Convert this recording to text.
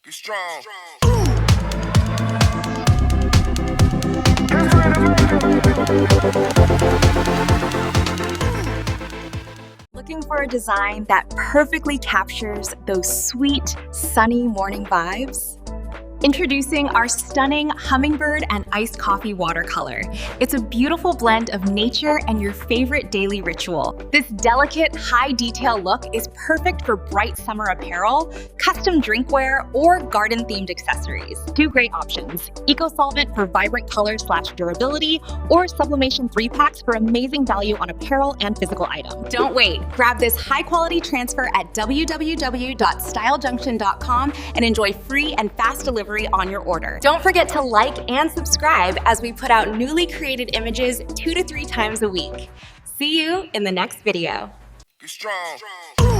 Get strong. Looking for a design that perfectly captures those sweet, sunny morning vibes? Introducing our stunning Hummingbird and iced coffee watercolor. It's a beautiful blend of nature and your favorite daily ritual. This delicate, high-detail look is perfect for bright summer apparel, custom drinkware, or garden-themed accessories. Two great options: eco-solvent for vibrant color/durability, or Sublimation 3-packs for amazing value on apparel and physical items. Don't wait. Grab this high-quality transfer at www.stylejunction.com and enjoy free and fast delivery on your order. Don't forget to like and subscribe as we put out newly created images 2 to 3 times a week. See you in the next video. Get strong.